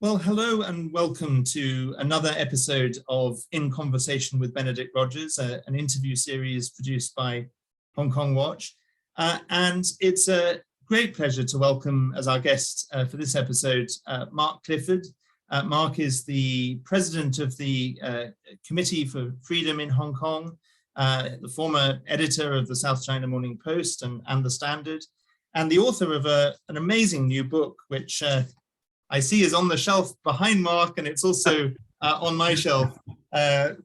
Well, hello and welcome to another episode of In Conversation with Benedict Rogers, an interview series produced by Hong Kong Watch. And it's a great pleasure to welcome as our guest for this episode, Mark Clifford. Mark is the president of the Committee for Freedom in Hong Kong, the former editor of the South China Morning Post and the Standard, and the author of an amazing new book, which I see is on the shelf behind Mark, and it's also on my shelf.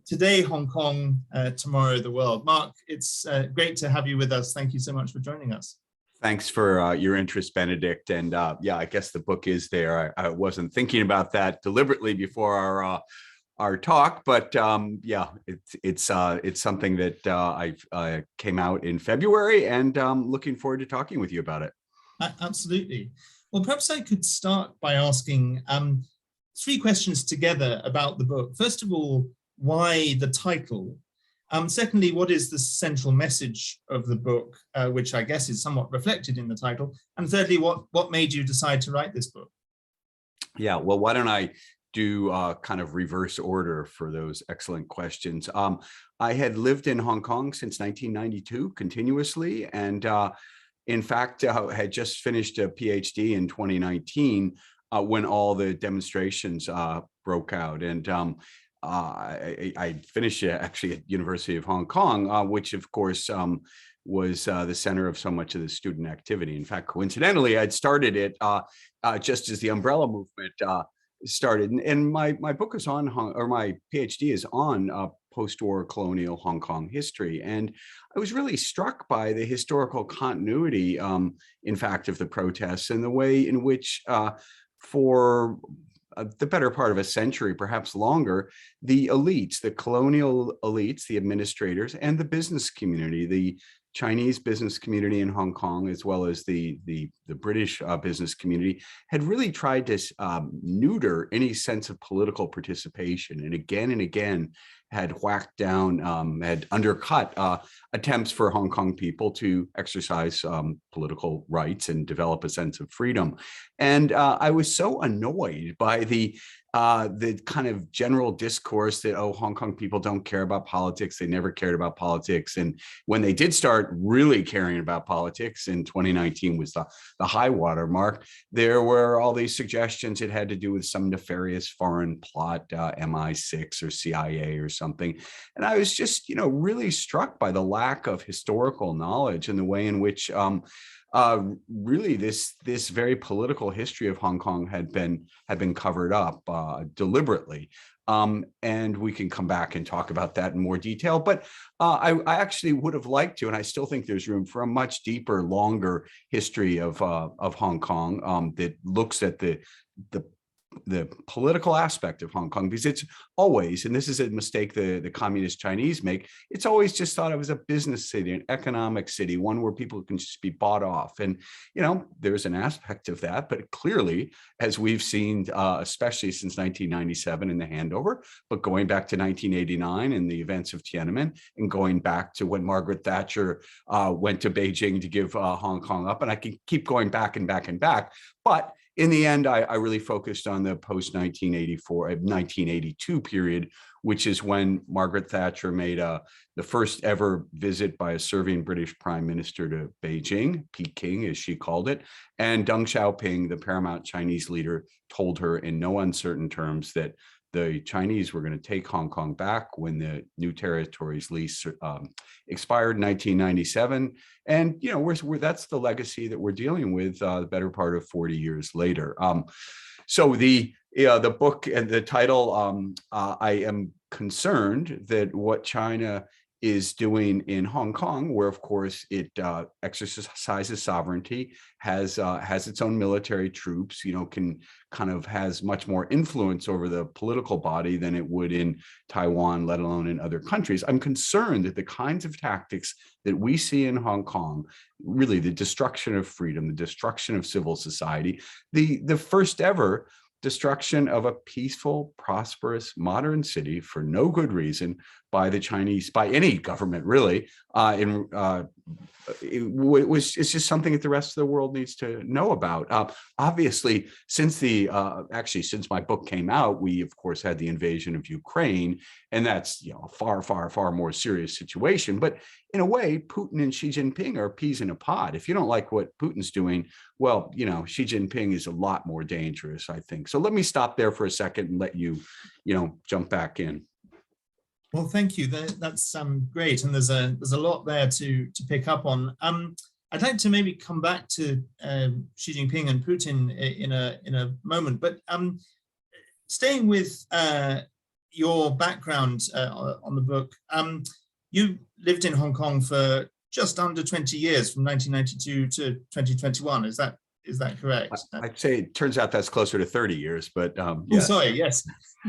Today, Hong Kong, tomorrow, the world. Mark, it's great to have you with us. Thank you so much for joining us. Thanks for your interest, Benedict. And yeah, I guess the book is there. I wasn't thinking about that deliberately before our talk, but yeah, it's something that I came out in February, and looking forward to talking with you about it. Absolutely. Well, perhaps I could start by asking three questions together about the book. First of all, why the title? Secondly, what is the central message of the book, which I guess is somewhat reflected in the title? And thirdly, what made you decide to write this book? Yeah, well, why don't I do kind of reverse order for those excellent questions. I had lived in Hong Kong since 1992 continuously, and in fact, had just finished a PhD in 2019 when all the demonstrations broke out. And I finished actually at University of Hong Kong, which of course was the center of so much of the student activity. In fact, coincidentally, I'd started it just as the umbrella movement started. And my book is on, or my PhD is on post-war colonial Hong Kong history. And I was really struck by the historical continuity, in fact, of the protests and the way in which for the better part of a century, perhaps longer, the elites, the colonial elites, the administrators, and the business community, the Chinese business community in Hong Kong, as well as the British business community, had really tried to neuter any sense of political participation, and again had whacked down, had undercut attempts for Hong Kong people to exercise political rights and develop a sense of freedom. And I was so annoyed by the kind of general discourse that, oh, Hong Kong people don't care about politics. They never cared about politics. And when they did start really caring about politics in 2019 was the high water mark, there were all these suggestions it had to do with some nefarious foreign plot, MI6 or CIA or something. And I was just, really struck by the lack of historical knowledge and the way in which really this very political history of Hong Kong had been covered up deliberately. And we can come back and talk about that in more detail. But I actually would have liked to, and I still think there's room for a much deeper, longer history of Hong Kong that looks at the political aspect of Hong Kong, because it's always, and this is a mistake the communist Chinese make, it's always just thought it was a business city, an economic city, one where people can just be bought off. And, there's an aspect of that, but clearly, as we've seen, especially since 1997 in the handover, but going back to 1989 and the events of Tiananmen, and going back to when Margaret Thatcher went to Beijing to give Hong Kong up, and I can keep going back and back and back, but in the end, I really focused on the post-1984, 1982 period, which is when Margaret Thatcher made the first ever visit by a serving British prime minister to Beijing, Peking, as she called it. And Deng Xiaoping, the paramount Chinese leader, told her in no uncertain terms that the Chinese were going to take Hong Kong back when the new territories lease expired in 1997. And, that's the legacy that we're dealing with the better part of 40 years later. So the book and the title, I am concerned that what China is doing in Hong Kong, where of course it exercises sovereignty, has its own military troops, can kind of has much more influence over the political body than it would in Taiwan, let alone in other countries. I'm concerned that the kinds of tactics that we see in Hong Kong, really the destruction of freedom, the destruction of civil society, the first ever destruction of a peaceful, prosperous, modern city for no good reason by the Chinese, by any government really, it's just something that the rest of the world needs to know about. Obviously, since since my book came out, we of course had the invasion of Ukraine, and that's a far more serious situation. But in a way, Putin and Xi Jinping are peas in a pod. If you don't like what Putin's doing, well, Xi Jinping is a lot more dangerous, I think. So let me stop there for a second and let you, jump back in. Well, thank you. That's great, and there's a lot there to pick up on. I'd like to maybe come back to Xi Jinping and Putin in a moment, but staying with your background on the book, you lived in Hong Kong for just under 20 years, from 1992 to 2021. Is that correct? I'd say it turns out that's closer to 30 years, but yeah. Oh, sorry, yes.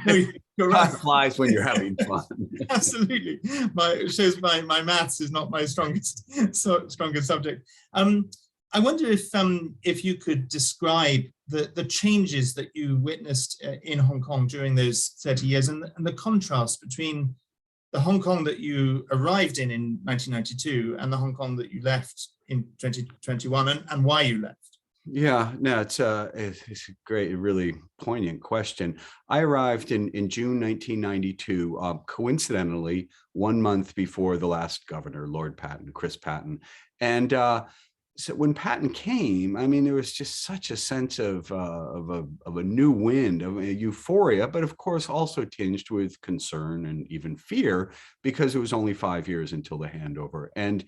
No, you're right. Time flies when you're having fun. Absolutely. It shows my maths is not my strongest subject. I wonder if you could describe the changes that you witnessed in Hong Kong during those 30 years and the contrast between the Hong Kong that you arrived in 1992 and the Hong Kong that you left in 2021, and why you left. Yeah, no, it's a great, really poignant question. I arrived in June 1992, coincidentally, 1 month before the last governor, Lord Patten, Chris Patten. And so when Patten came, I mean, there was just such a sense of a new wind, of a euphoria, but of course also tinged with concern and even fear, because it was only 5 years until the handover. And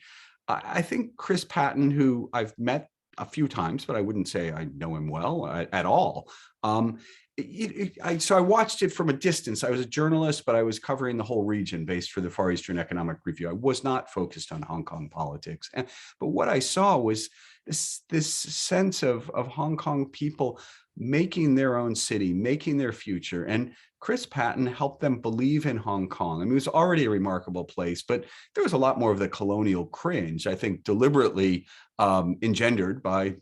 I think Chris Patten, who I've met a few times, but I wouldn't say I know him well at all. So I watched it from a distance. I was a journalist, but I was covering the whole region based for the Far Eastern Economic Review. I was not focused on Hong Kong politics. But what I saw was this sense of Hong Kong people making their own city, making their future. And Chris Patten helped them believe in Hong Kong. I mean, it was already a remarkable place, but there was a lot more of the colonial cringe, I think, deliberately engendered by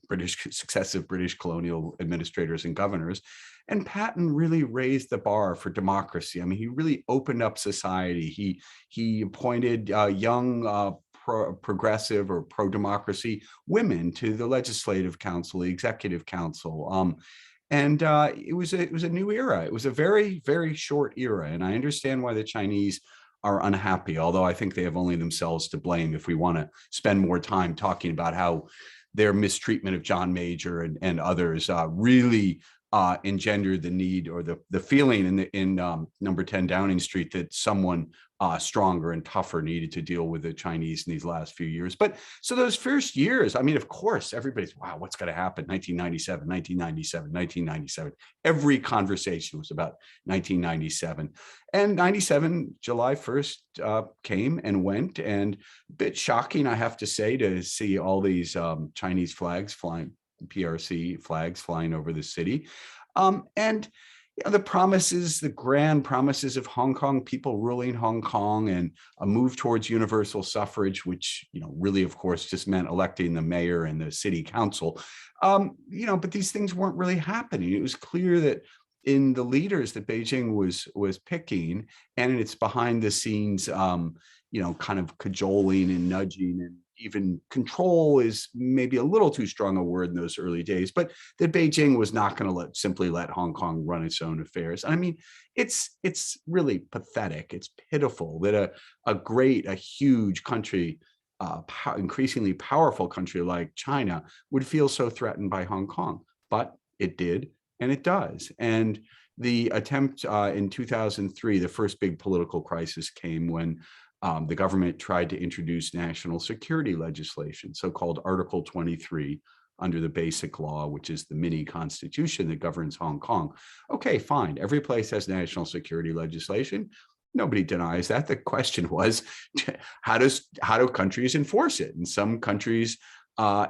successive British colonial administrators and governors. And Patten really raised the bar for democracy. I mean, he really opened up society. He appointed young progressive or pro-democracy women to the legislative council, the executive council. And it was a new era. It was a very, very short era. And I understand why the Chinese are unhappy, although I think they have only themselves to blame if we want to spend more time talking about how their mistreatment of John Major and others really engendered the need or the feeling in number 10 Downing Street that someone stronger and tougher needed to deal with the Chinese in these last few years. But so those first years, I mean, of course, everybody's, wow, what's going to happen? 1997, 1997, 1997. Every conversation was about 1997. And 97, July 1st came and went, and a bit shocking, I have to say, to see all these Chinese flags flying, PRC flags flying over the city. And the promises, the grand promises of Hong Kong, people ruling Hong Kong, and a move towards universal suffrage, which, really, of course, just meant electing the mayor and the city council. But these things weren't really happening. It was clear that in the leaders that Beijing was picking, and in its behind the scenes, kind of cajoling and nudging, and even control is maybe a little too strong a word in those early days, but that Beijing was not going to simply let Hong Kong run its own affairs. I mean, it's really pathetic. It's pitiful that a huge country, increasingly powerful country like China would feel so threatened by Hong Kong, but it did, and it does. And the attempt in 2003, the first big political crisis came when the government tried to introduce national security legislation, so-called Article 23, under the Basic Law, which is the mini constitution that governs Hong Kong. Okay, fine. Every place has national security legislation. Nobody denies that. The question was, how do countries enforce it? And some countries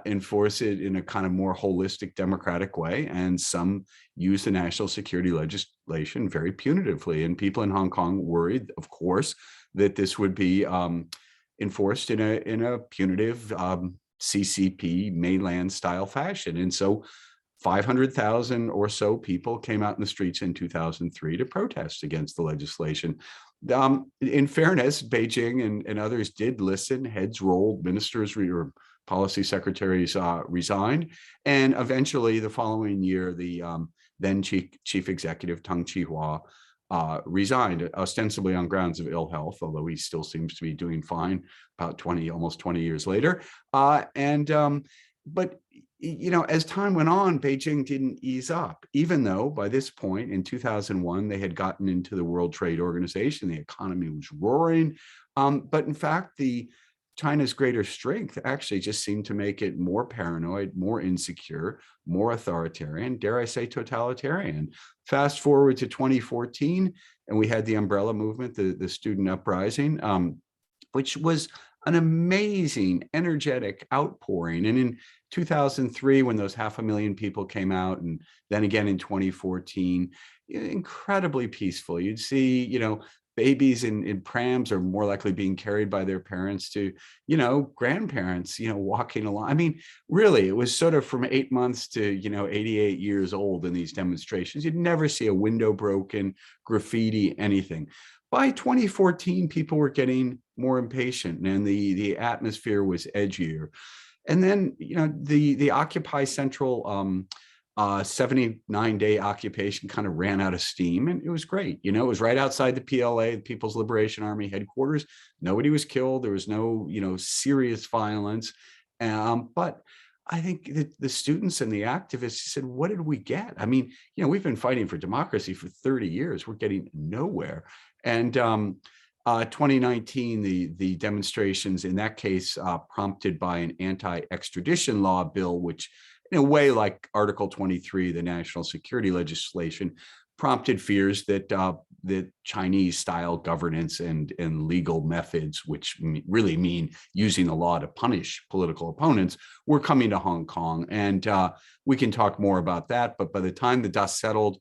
enforce it in a kind of more holistic democratic way, and some use the national security legislation very punitively. And people in Hong Kong worried, of course, that this would be enforced in a punitive CCP mainland style fashion. And so 500,000 or so people came out in the streets in 2003 to protest against the legislation. In fairness, Beijing and others did listen. Heads rolled, ministers or policy secretaries resigned, and eventually the following year, the then chief executive Teng Chihua resigned, ostensibly on grounds of ill health, although he still seems to be doing fine about almost 20 years later. But as time went on, Beijing didn't ease up, even though by this point in 2001, they had gotten into the World Trade Organization. The economy was roaring. But in fact, China's greater strength actually just seemed to make it more paranoid, more insecure, more authoritarian, dare I say totalitarian. Fast forward to 2014, and we had the umbrella movement, the student uprising, which was an amazing, energetic outpouring. And in 2003, when those 500,000 people came out, and then again in 2014, incredibly peaceful. You'd see, babies in prams are more likely being carried by their parents to, grandparents, walking along. I mean, really, it was sort of from 8 months to, 88 years old in these demonstrations. You'd never see a window broken, graffiti, anything. By 2014, people were getting more impatient and the atmosphere was edgier. And then, the Occupy Central 79-day occupation kind of ran out of steam, and it was great. It was right outside the PLA, the People's Liberation Army headquarters. Nobody was killed. There was no, serious violence. But I think that the students and the activists said, what did we get? I mean, we've been fighting for democracy for 30 years. We're getting nowhere. And 2019, the demonstrations in that case prompted by an anti-extradition law bill, which in a way like Article 23, the national security legislation, prompted fears that the Chinese-style governance and legal methods, which really mean using the law to punish political opponents, were coming to Hong Kong. And we can talk more about that. But by the time the dust settled,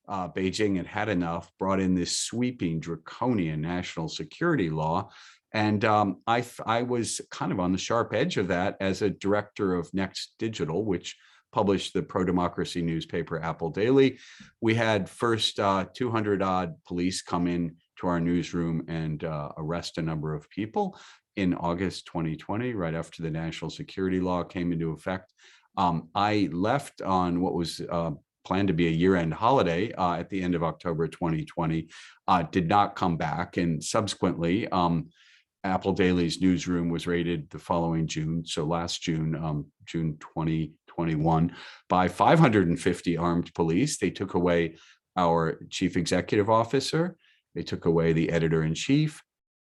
Beijing had enough, brought in this sweeping draconian national security law. And I was kind of on the sharp edge of that as a director of Next Digital, which published the pro-democracy newspaper Apple Daily. We had first 200-odd police come in to our newsroom and arrest a number of people in August 2020, right after the national security law came into effect. I left on what was planned to be a year-end holiday at the end of October 2020, did not come back. And subsequently, Apple Daily's newsroom was raided the following June, so last June, June 2021, by 550 armed police. They took away our chief executive officer. They took away the editor-in-chief.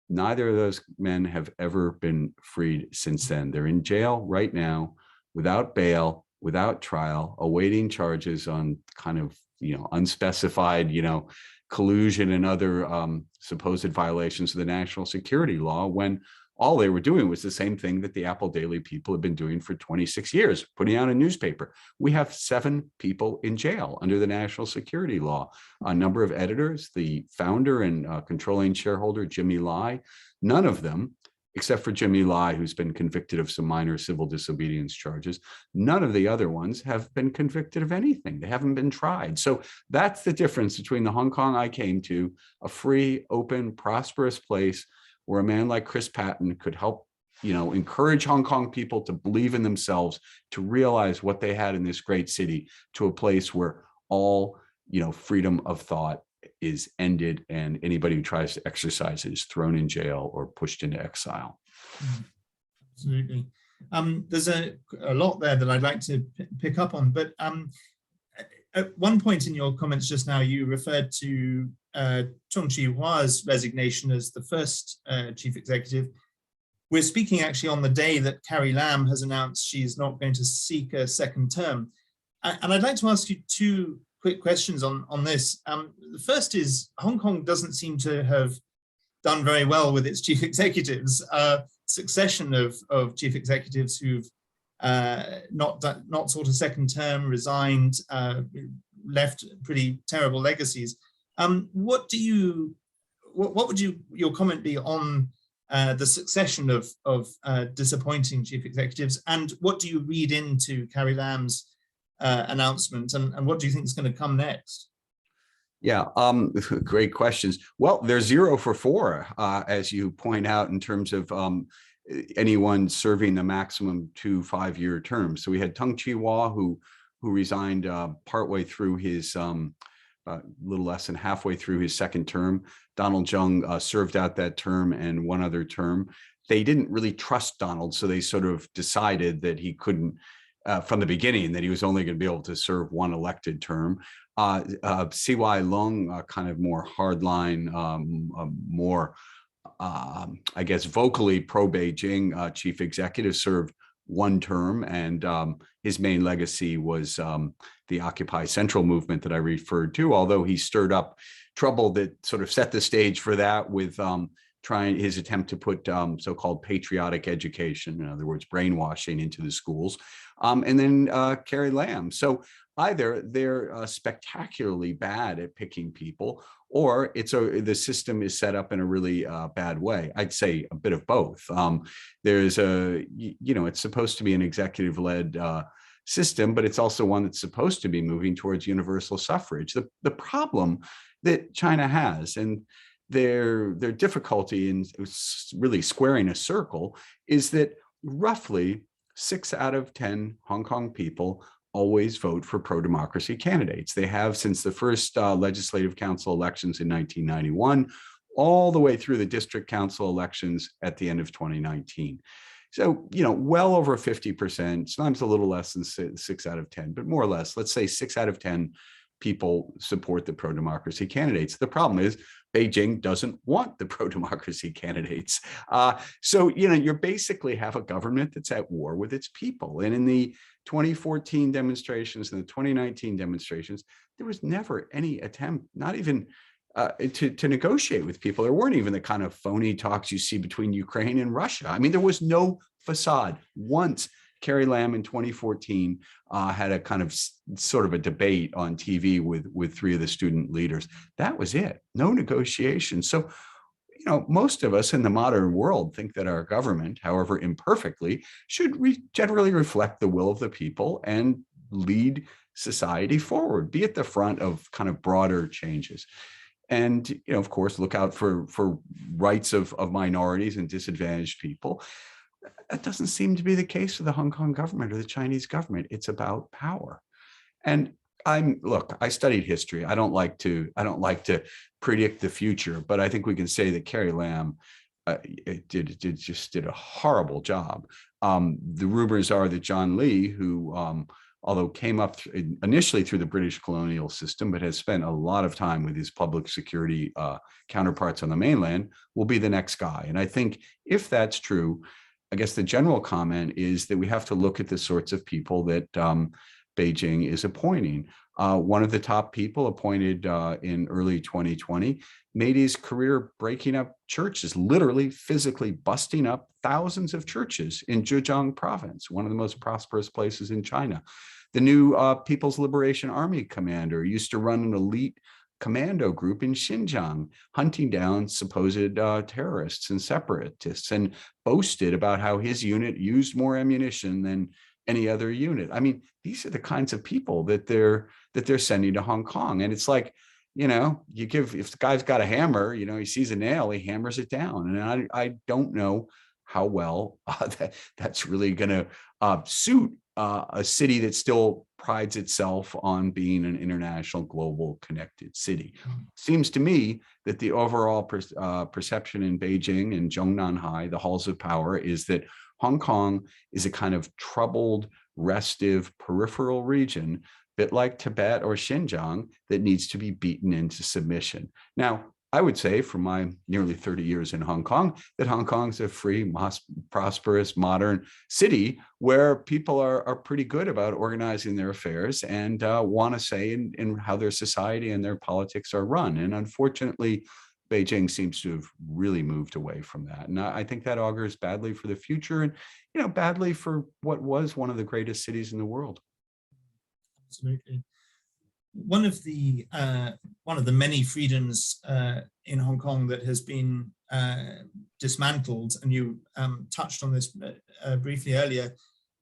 Neither of those men have ever been freed since then. They're in jail right now, without bail, without trial, awaiting charges on kind of, unspecified, collusion and other supposed violations of the national security law, when all they were doing was the same thing that the Apple Daily people have been doing for 26 years, putting out a newspaper. We have 7 people in jail under the national security law, a number of editors, the founder and controlling shareholder, Jimmy Lai. None of them, except for Jimmy Lai, who's been convicted of some minor civil disobedience charges, none of the other ones have been convicted of anything. They haven't been tried. So that's the difference between the Hong Kong I came to, a free, open, prosperous place where a man like Chris Patten could help, encourage Hong Kong people to believe in themselves, to realize what they had in this great city, to a place where all, freedom of thought is ended, and anybody who tries to exercise it is thrown in jail or pushed into exile. Absolutely. There's a lot there that I'd like to pick up on, but at one point in your comments just now, you referred to Teng Chihua's resignation as the first chief executive. We're speaking actually on the day that Carrie Lam has announced she's not going to seek a second term. And I'd like to ask you 2 quick questions on this. The first is, Hong Kong doesn't seem to have done very well with its chief executives. Succession of chief executives who've not sought a second term, resigned, left pretty terrible legacies. What would your comment be on the succession of disappointing chief executives, and what do you read into Carrie Lam's announcement, and what do you think is going to come next? Yeah, great questions. Well, they're 0 for 4, as you point out, in terms of anyone serving the maximum 2 5-year terms. So we had Tung Chee-hwa, who resigned partway through his, little less than halfway through his second term. Donald Jung served out that term and one other term. They didn't really trust Donald, so they sort of decided that he couldn't, from the beginning, that he was only going to be able to serve one elected term. C.Y. Leung, kind of more hardline, more, I guess, vocally pro-Beijing chief executive, served one term, and his main legacy was the Occupy Central movement that I referred to, although he stirred up trouble that sort of set the stage for that with trying his attempt to put so-called patriotic education, in other words, brainwashing, into the schools, and then Carrie Lam. So either they're spectacularly bad at picking people, or the system is set up in a really bad way. I'd say a bit of both. There's it's supposed to be an executive-led system, but it's also one that's supposed to be moving towards universal suffrage. The problem that China has, and their difficulty in really squaring a circle, is that roughly 6 out of 10 Hong Kong people always vote for pro-democracy candidates. They have since the first legislative council elections in 1991, all the way through the district council elections at the end of 2019. So, well over 50%, sometimes a little less than 6 out of 10, but more or less, let's say 6 out of 10 people support the pro-democracy candidates. The problem is Beijing doesn't want the pro-democracy candidates. So, you basically have a government that's at war with its people. And in the 2014 demonstrations and the 2019 demonstrations, there was never any attempt, not even to negotiate with people. There weren't even the kind of phony talks you see between Ukraine and Russia. I mean, there was no facade. Once Carrie Lam in 2014 had a kind of sort of a debate on TV with 3 of the student leaders. That was it. No negotiation. So, most of us in the modern world think that our government, however imperfectly, should generally reflect the will of the people and lead society forward, be at the front of kind of broader changes. And, of course, look out for rights of minorities and disadvantaged people. That doesn't seem to be the case for the Hong Kong government or the Chinese government. It's about power. And I studied history. I don't like to predict the future, but I think we can say that Carrie Lam did a horrible job. The rumors are that John Lee, who although came up initially through the British colonial system, but has spent a lot of time with his public security counterparts on the mainland, will be the next guy. And I think if that's true, I guess the general comment is that we have to look at the sorts of people that Beijing is appointing. One of the top people appointed in early 2020 made his career breaking up churches, literally physically busting up thousands of churches in Zhejiang province, one of the most prosperous places in China. The new People's Liberation Army commander used to run an elite commando group in Xinjiang, hunting down supposed terrorists and separatists, and boasted about how his unit used more ammunition than any other unit. I mean, these are the kinds of people that they're sending to Hong Kong. And it's like, if the guy's got a hammer, he sees a nail, he hammers it down. And I don't know how well that's really going to suit a city that still prides itself on being an international, global connected city. Seems to me that the overall perception in Beijing and Zhongnanhai, the halls of power, is that Hong Kong is a kind of troubled, restive, peripheral region, bit like Tibet or Xinjiang, that needs to be beaten into submission. Now, I would say, from my nearly 30 years in Hong Kong, that Hong Kong's a free, prosperous, modern city where people are pretty good about organizing their affairs and want to say in how their society and their politics are run. And unfortunately, Beijing seems to have really moved away from that. And I think that augurs badly for the future and, badly for what was one of the greatest cities in the world. Absolutely. One of the many freedoms in Hong Kong that has been dismantled, and you touched on this briefly earlier,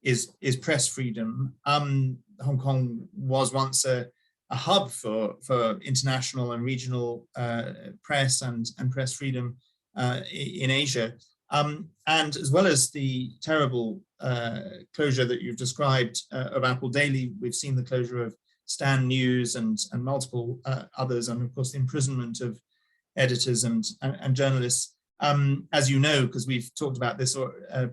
is press freedom. Hong Kong was once a hub for international and regional press and press freedom in Asia. And as well as the terrible closure that you've described of Apple Daily, we've seen the closure of Stan News and multiple others, and of course the imprisonment of editors and journalists. As you know, because we've talked about this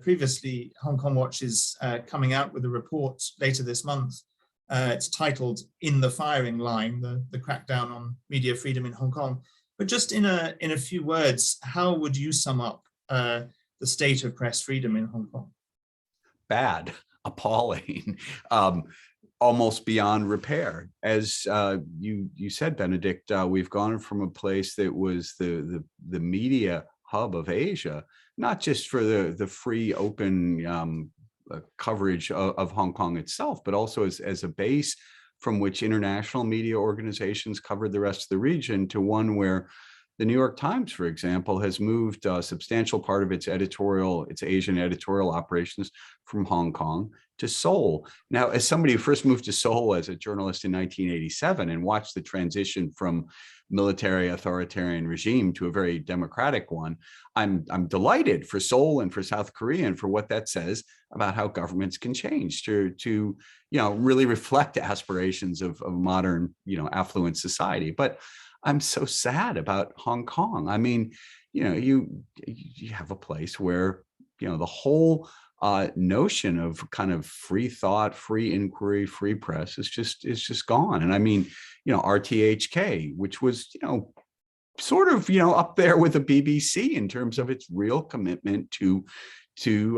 previously, Hong Kong Watch is coming out with a report later this month. It's titled "In the Firing Line: the Crackdown on Media Freedom in Hong Kong." But just in a few words, how would you sum up the state of press freedom in Hong Kong? Bad, appalling, almost beyond repair. As you said, Benedict, we've gone from a place that was the media hub of Asia, not just for the free, open coverage of Hong Kong itself, but also as a base from which international media organizations covered the rest of the region, to one where the New York Times, for example, has moved a substantial part of its Asian editorial operations from Hong Kong to Seoul. Now, as somebody who first moved to Seoul as a journalist in 1987 and watched the transition from military authoritarian regime to a very democratic one, I'm delighted for Seoul and for South Korea and for what that says about how governments can change to really reflect aspirations of modern affluent society. But I'm so sad about Hong Kong. I mean, you have a place where the whole notion of kind of free thought, free inquiry, free press is just gone. And I mean, RTHK, which was sort of up there with the BBC in terms of its real commitment to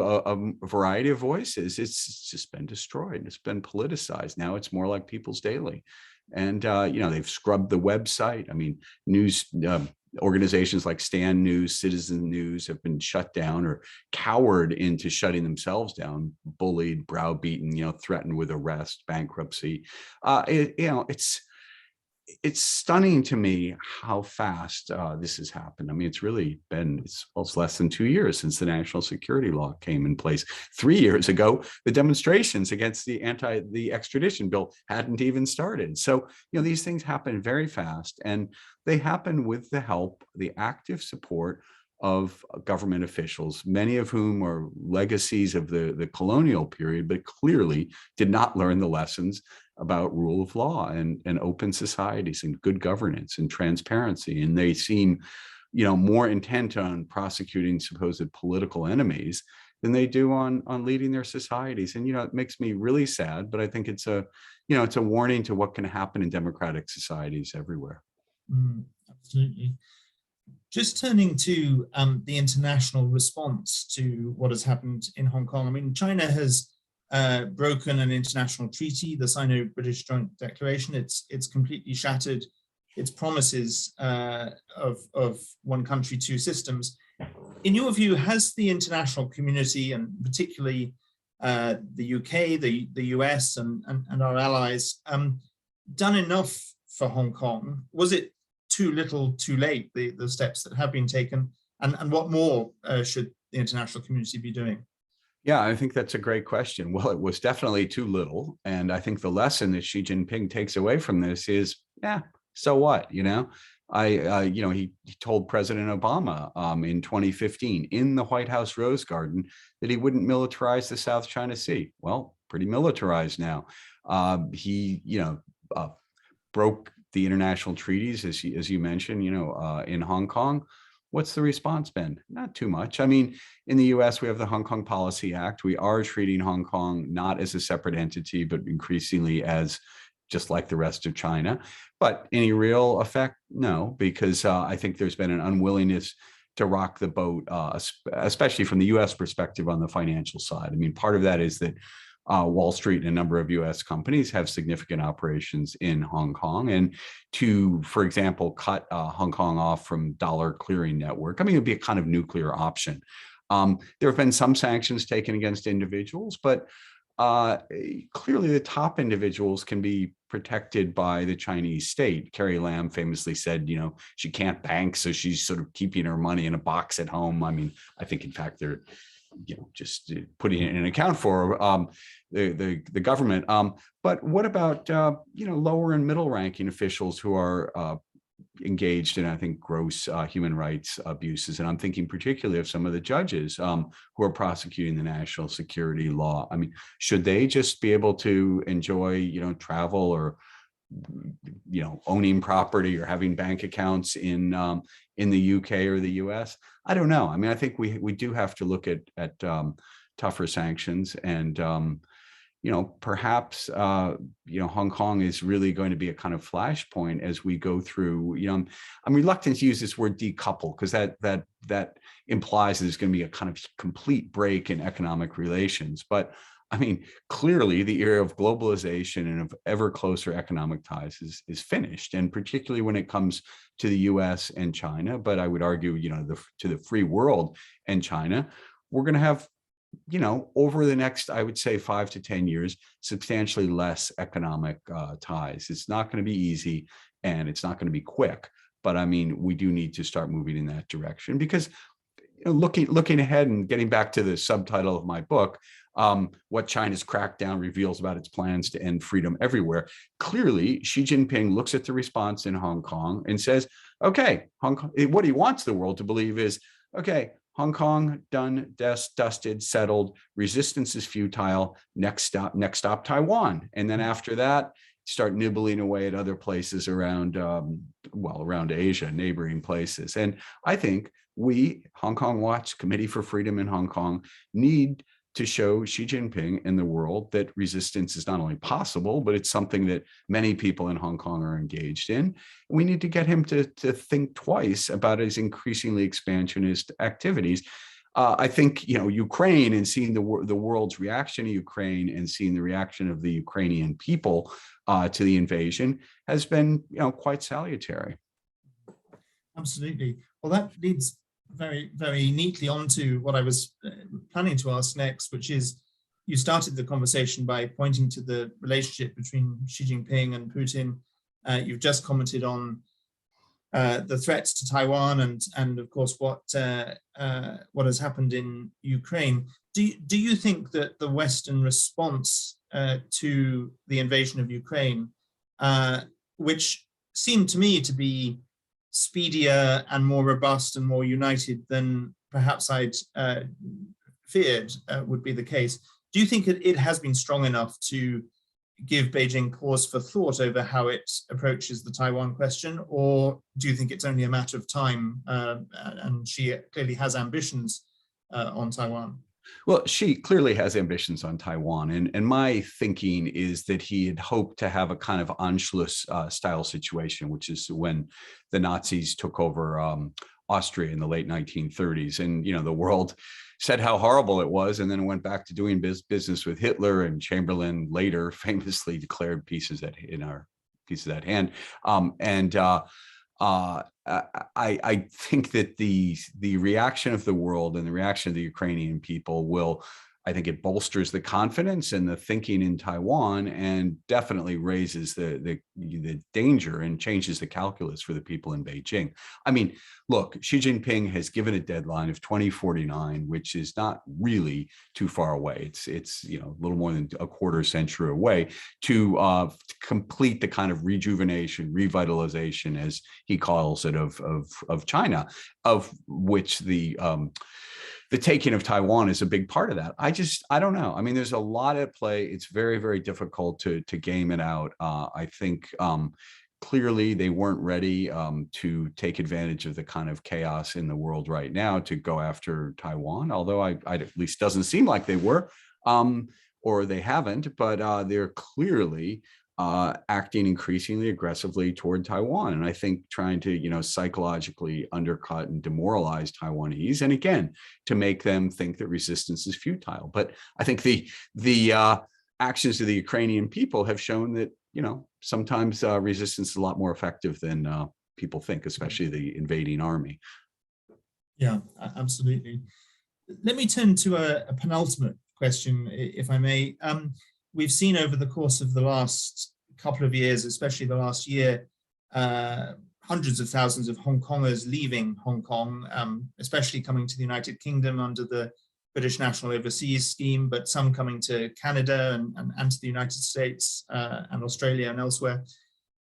a variety of voices, it's just been destroyed. It's been politicized. Now it's more like People's Daily. And, they've scrubbed the website. I mean, news organizations like Stan News, Citizen News have been shut down or cowered into shutting themselves down, bullied, browbeaten, threatened with arrest, bankruptcy. It's stunning to me how fast this has happened. I mean, it's really been, it's less than 2 years since the national security law came in place. 3 years ago, the demonstrations against the extradition bill hadn't even started. So, these things happen very fast, and they happen with the help, the active support of government officials, many of whom are legacies of the colonial period, but clearly did not learn the lessons about rule of law and open societies and good governance and transparency. And they seem, more intent on prosecuting supposed political enemies than they do on leading their societies. And, it makes me really sad, but I think it's a warning to what can happen in democratic societies everywhere. Absolutely. Just turning to the international response to what has happened in Hong Kong. I mean, China has broken an international treaty, the Sino-British Joint Declaration. It's completely shattered its promises of one country, two systems. In your view, has the international community, and particularly the UK, the US, and our allies, done enough for Hong Kong? Was it too little, too late, the steps that have been taken? And what more should the international community be doing? Yeah, I think that's a great question. Well, it was definitely too little. And I think the lesson that Xi Jinping takes away from this is, so what, he told President Obama in 2015 in the White House Rose Garden that he wouldn't militarize the South China Sea. Well, pretty militarized now. He broke the international treaties, as you mentioned, in Hong Kong. What's the response been? Not too much. I mean, in the US, we have the Hong Kong Policy Act. We are treating Hong Kong not as a separate entity, but increasingly as just like the rest of China. But any real effect? No, because I think there's been an unwillingness to rock the boat, especially from the US perspective on the financial side. I mean, part of that is that Wall Street and a number of US companies have significant operations in Hong Kong. And to, for example, cut Hong Kong off from dollar clearing network, I mean, it would be a kind of nuclear option. There have been some sanctions taken against individuals, but clearly the top individuals can be protected by the Chinese state. Carrie Lam famously said, she can't bank, so she's sort of keeping her money in a box at home. I mean, I think, in fact, just putting it in an account for the government. But what about lower and middle ranking officials who are engaged in, I think, gross human rights abuses? And I'm thinking particularly of some of the judges who are prosecuting the national security law. I mean, should they just be able to enjoy, travel or, owning property or having bank accounts in the UK or the US? I don't know. I mean, I think we do have to look at tougher sanctions, and perhaps Hong Kong is really going to be a kind of flashpoint as we go through. I'm reluctant to use this word decouple, because that implies there's going to be a kind of complete break in economic relations. But I mean, clearly the era of globalization and of ever closer economic ties is finished, and particularly when it comes to the US and China, but I would argue, to the free world and China, we're going to have, over the next, I would say 5 to 10 years, substantially less economic ties. It's not going to be easy, and it's not going to be quick, but I mean, we do need to start moving in that direction, because looking ahead and getting back to the subtitle of my book, what China's crackdown reveals about its plans to end freedom everywhere. Clearly, Xi Jinping looks at the response in Hong Kong and says, okay, Hong Kong, what he wants the world to believe is, okay, Hong Kong, done, dusted, settled, resistance is futile, next stop Taiwan. And then after that, start nibbling away at other places around, around Asia, neighboring places. And I think we, Hong Kong Watch, Committee for Freedom in Hong Kong, need to show Xi Jinping and the world that resistance is not only possible, but it's something that many people in Hong Kong are engaged in. We need to get him to think twice about his increasingly expansionist activities. I think, Ukraine, and seeing the world's reaction to Ukraine and seeing the reaction of the Ukrainian people to the invasion has been, quite salutary. Absolutely. Well, that leads very, very neatly onto what I was planning to ask next, which is, you started the conversation by pointing to the relationship between Xi Jinping and Putin. You've just commented on the threats to Taiwan and of course what has happened in Ukraine. Do you think that the Western response to the invasion of Ukraine, which seemed to me to be speedier and more robust and more united than perhaps I'd feared would be the case, do you think it has been strong enough to give Beijing pause for thought over how it approaches the Taiwan question, or do you think it's only a matter of time, and Xi clearly has ambitions on Taiwan? Well, Xi clearly has ambitions on Taiwan, and my thinking is that he had hoped to have a kind of Anschluss style situation, which is when the Nazis took over Austria in the late 1930s, and the world said how horrible it was, and then went back to doing business with Hitler, and Chamberlain later famously declared peace is at hand. I think that the reaction of the world and the reaction of the Ukrainian people will, I think it bolsters the confidence and the thinking in Taiwan, and definitely raises the danger and changes the calculus for the people in Beijing. I mean, look, Xi Jinping has given a deadline of 2049, which is not really too far away. It's a little more than a quarter century away to complete the kind of rejuvenation, revitalization, as he calls it, of China, of which the taking of Taiwan is a big part of that. I don't know. I mean, there's a lot at play. It's very, very difficult to game it out. I think clearly they weren't ready to take advantage of the kind of chaos in the world right now to go after Taiwan, although I at least doesn't seem like they were, or they haven't, but they're clearly acting increasingly aggressively toward Taiwan. And I think trying to, psychologically undercut and demoralize Taiwanese, and again, to make them think that resistance is futile. But I think the actions of the Ukrainian people have shown that, sometimes resistance is a lot more effective than people think, especially the invading army. Yeah, absolutely. Let me turn to a penultimate question, if I may. We've seen over the course of the last couple of years, especially the last year, hundreds of thousands of Hong Kongers leaving Hong Kong, especially coming to the United Kingdom under the British National Overseas Scheme, but some coming to Canada and to the United States and Australia and elsewhere.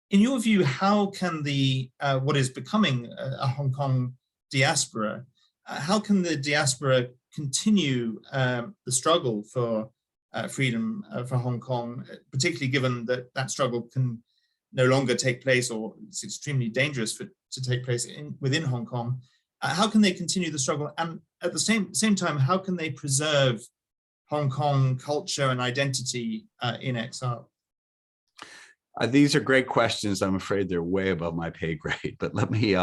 In your view, how can the what is becoming a Hong Kong diaspora, how can the diaspora continue the struggle for freedom for Hong Kong, particularly given that that struggle can no longer take place, or it's extremely dangerous to take place within Hong Kong? How can they continue the struggle, and at the same time, how can they preserve Hong Kong culture and identity in exile? These are great questions. I'm afraid they're way above my pay grade, but let me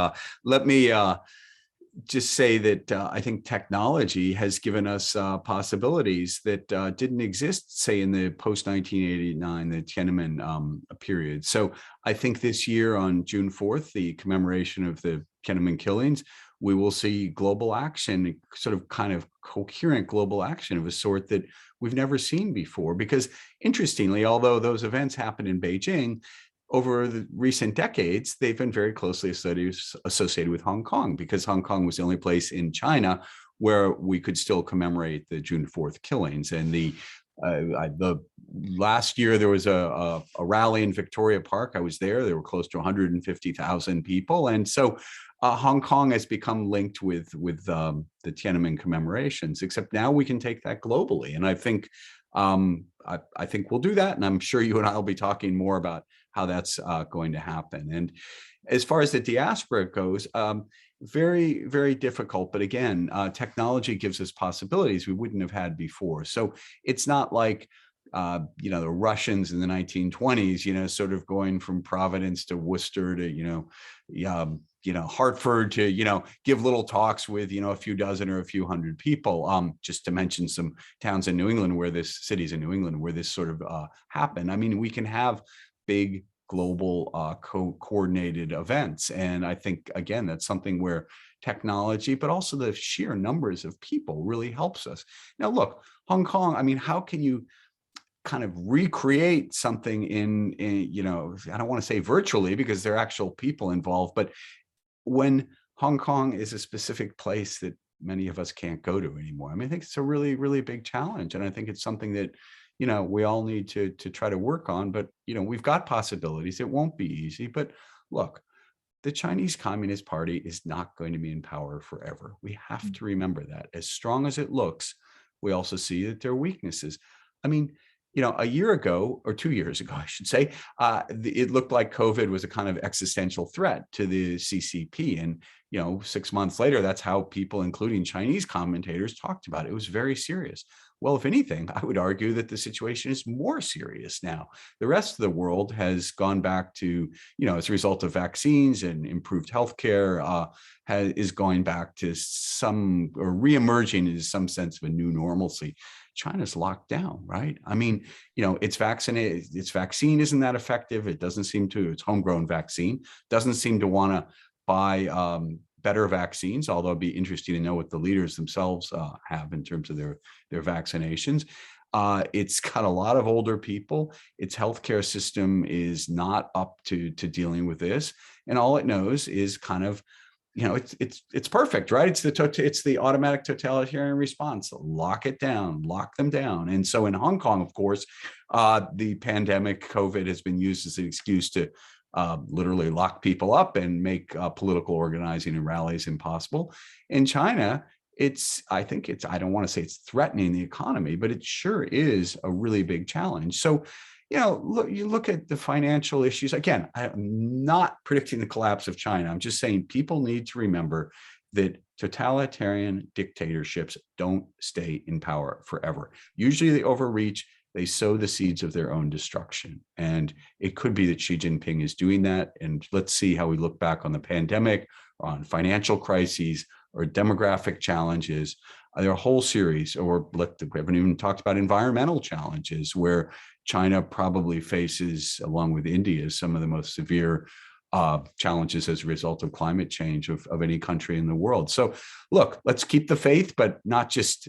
just say that I think technology has given us possibilities that didn't exist, say, in the post-1989, the Tiananmen period. So I think this year on June 4th, the commemoration of the Tiananmen killings, we will see global action, sort of kind of coherent global action of a sort that we've never seen before. Because interestingly, although those events happened in Beijing, over the recent decades, they've been very closely associated with Hong Kong, because Hong Kong was the only place in China where we could still commemorate the June 4th killings. And the last year there was a rally in Victoria Park. I was there. There were close to 150,000 people, and so Hong Kong has become linked with the Tiananmen commemorations. Except now we can take that globally, and I think we'll do that. And I'm sure you and I will be talking more about how that's going to happen. And as far as the diaspora goes, very, very difficult. But again, technology gives us possibilities we wouldn't have had before. So it's not like, the Russians in the 1920s, sort of going from Providence to Worcester to, Hartford to, give little talks with, a few dozen or a few hundred people, just to mention some towns in New England cities in New England where this sort of happened. I mean, we can have big global coordinated events. And I think, again, that's something where technology, but also the sheer numbers of people really helps us. Now, look, Hong Kong, I mean, how can you kind of recreate something in I don't want to say virtually because there are actual people involved, but when Hong Kong is a specific place that many of us can't go to anymore, I mean, I think it's a really, really big challenge. And I think it's something that, we all need to try to work on, but, we've got possibilities. It won't be easy, but look, the Chinese Communist Party is not going to be in power forever. We have to remember that. As strong as it looks, we also see that there are weaknesses. I mean, a year ago, or 2 years ago, I should say, it looked like COVID was a kind of existential threat to the CCP. And, 6 months later, that's how people, including Chinese commentators, talked about it. It was very serious. Well, if anything, I would argue that the situation is more serious now. The rest of the world has gone back to, as a result of vaccines and improved healthcare, is going back to some, or reemerging into some sense of a new normalcy. China's locked down, right? I mean, its vaccine isn't that effective. It doesn't seem to, its homegrown vaccine doesn't seem to want to buy better vaccines, although it'd be interesting to know what the leaders themselves have in terms of their vaccinations. It's got a lot of older people. Its healthcare system is not up to dealing with this. And all it knows is kind of, it's perfect, right? It's the automatic totalitarian response. Lock it down, lock them down. And so in Hong Kong, of course, the pandemic, COVID, has been used as an excuse to literally lock people up and make political organizing and rallies impossible. In China, I don't want to say it's threatening the economy, but it sure is a really big challenge. So, you look at the financial issues. Again, I'm not predicting the collapse of China. I'm just saying people need to remember that totalitarian dictatorships don't stay in power forever. Usually they overreach. They sow the seeds of their own destruction. And it could be that Xi Jinping is doing that. And let's see how we look back on the pandemic, or on financial crises, or demographic challenges. There are a whole series, we haven't even talked about environmental challenges, where China probably faces, along with India, some of the most severe challenges as a result of climate change of any country in the world. So look, let's keep the faith, but not just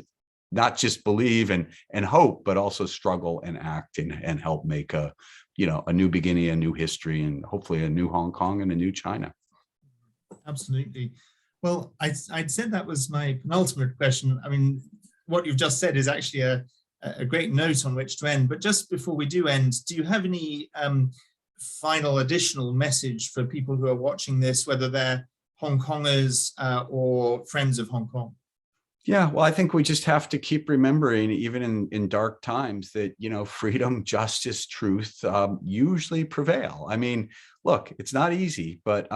believe and hope, but also struggle and act and help make a new beginning, a new history, and hopefully a new Hong Kong and a new China. Absolutely. Well, I'd said that was my penultimate question. I mean, what you've just said is actually a great note on which to end. But just before we do end, do you have any final additional message for people who are watching this, whether they're Hong Kongers or friends of Hong Kong? Yeah, well, I think we just have to keep remembering, even in dark times, that, freedom, justice, truth usually prevail. I mean, look, it's not easy, but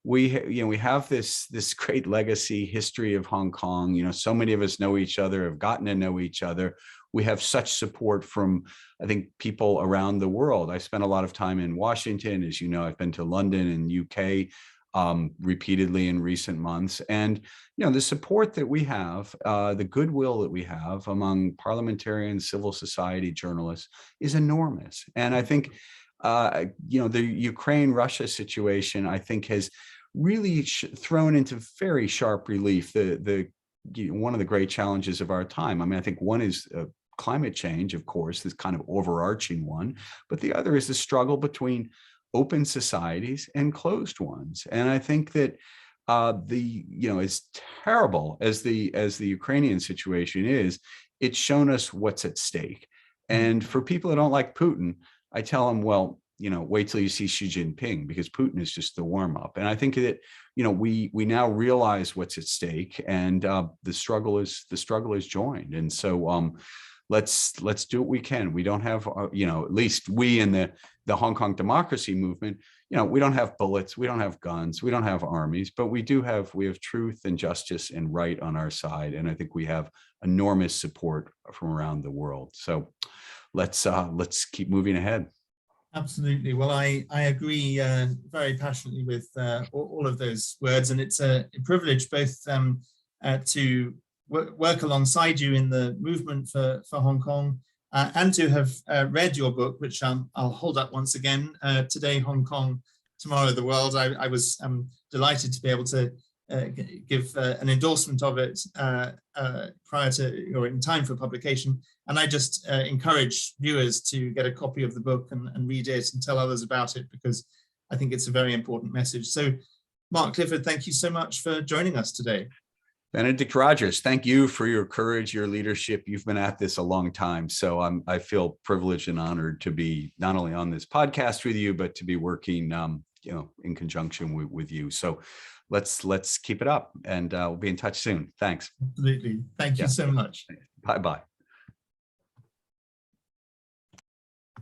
we have this great legacy history of Hong Kong. So many of us know each other, have gotten to know each other. We have such support from, I think, people around the world. I spent a lot of time in Washington. As you know, I've been to London and UK repeatedly in recent months. And, the support that we have, the goodwill that we have among parliamentarians, civil society, journalists is enormous. And I think, the Ukraine-Russia situation, I think, has really thrown into very sharp relief one of the great challenges of our time. I mean, I think one is climate change, of course, this kind of overarching one, but the other is the struggle between open societies and closed ones. And I think that as terrible as the Ukrainian situation is, it's shown us what's at stake. And for people who don't like Putin, I tell them, well, wait till you see Xi Jinping, because Putin is just the warm up. And I think that, we now realize what's at stake, and the struggle is joined. And so let's do what we can. We don't have, at least we in the Hong Kong democracy movement, we don't have bullets, we don't have guns, we don't have armies, but we have truth and justice and right on our side. And I think we have enormous support from around the world. So let's keep moving ahead. Absolutely. Well, I agree very passionately with all of those words, and it's a privilege both to work alongside you in the movement for Hong Kong and to have read your book, which I'll hold up once again, Today Hong Kong, Tomorrow the World. I was delighted to be able to give an endorsement of it prior to, or in time for publication. And I just encourage viewers to get a copy of the book and read it and tell others about it, because I think it's a very important message. So, Mark, Clifford, thank you so much for joining us today. Benedict Rogers, thank you for your courage, your leadership. You've been at this a long time. So I feel privileged and honored to be not only on this podcast with you, but to be working in conjunction with you. So let's keep it up, and we'll be in touch soon. Thanks. Absolutely. Thank you so much. Bye-bye.